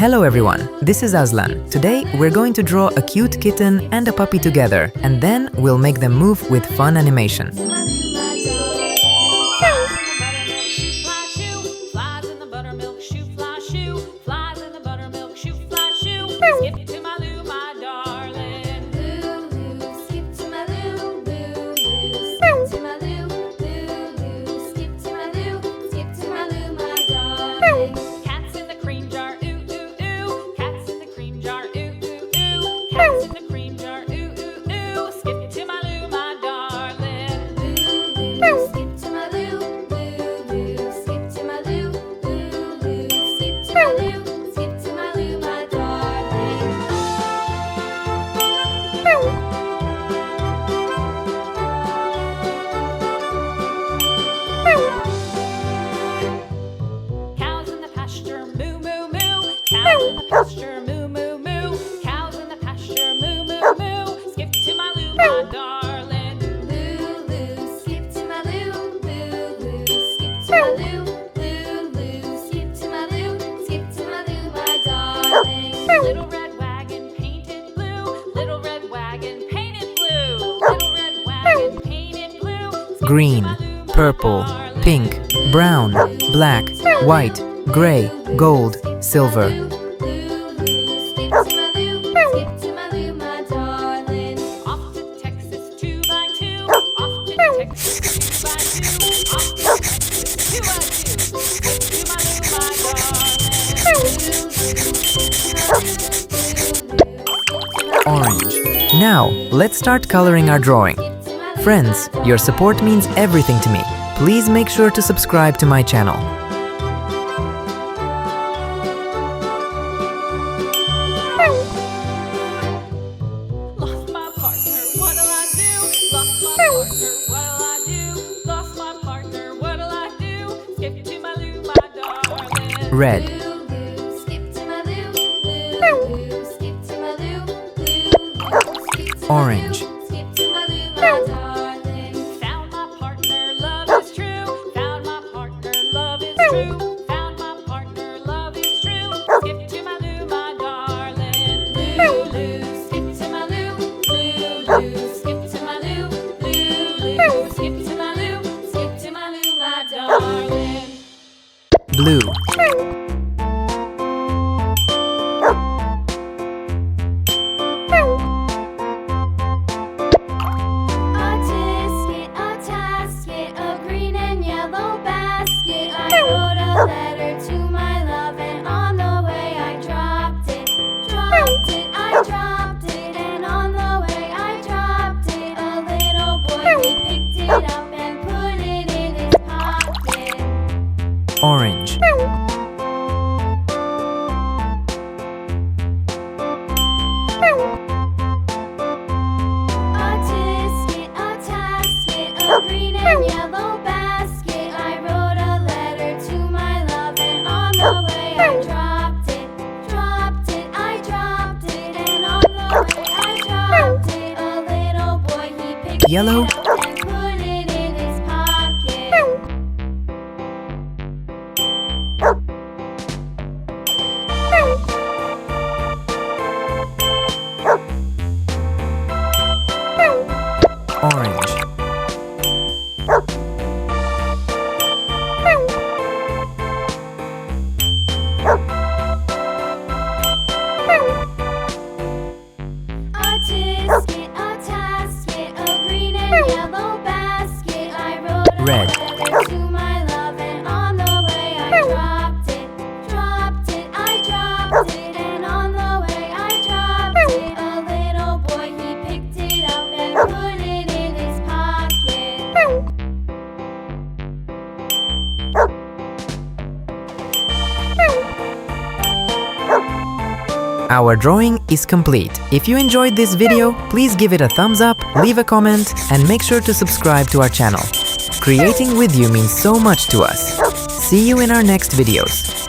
Hello everyone, this is Aslan. Today we're going to draw a cute kitten and a puppy together, and then we'll make them move with fun animation. Pasture, moo, moo, moo. Cows in the pasture, moo, moo, moo. Skip to my loo, my darling. Loo, loo, skip to my loo, loo, loo. Skip to my loo, loo, loo. Skip to my loo, skip to my loo, my darling. Little red wagon painted blue. Little red wagon painted blue. Little red wagon painted blue. Green, purple, pink, brown, black, white, gray, gold, silver. Orange. Now, let's start coloring our drawing. Friends, your support means everything to me. Please make sure to subscribe to my channel. Lost my partner, what'll I do? Lost my partner, what'll I do? Lost my partner, what'll I do? Skip to my loo, my darling. Red. Loo, loo, skip to my loo, loo, loo, skip to my loo, loo, skip to my Orange. loo, skip to my loo, my darling. Found my partner, love is true. Found my partner, love is true. Found my partner, love is true. Skip to my loo, my darling. Loo, loo, skip to my loo, loo, loo, skip to my loo, loo, loo, skip to my loo, skip to my loo, my darling. Blue. Letter to my love, and on the way I dropped it, I dropped it, and on the way I dropped it. A little boy, he picked it up and put it in his pocket. Orange. A tasket, a green and yellow basket. I wrote a letter to my love, and on the way I dropped it, I dropped it, and on the way I dropped it. A little boy, he picked Yellow. it up and put it in his pocket. Orange. A tasket, a green and yellow basket. I wrote a Red. letter to my love, and on the way I dropped it, I dropped it, and on the way I dropped it. A little boy, he picked it up and put it in his pocket. Our drawing is complete. If you enjoyed this video, please give it a thumbs up, leave a comment, and make sure to subscribe to our channel. Creating with you means so much to us. See you in our next videos.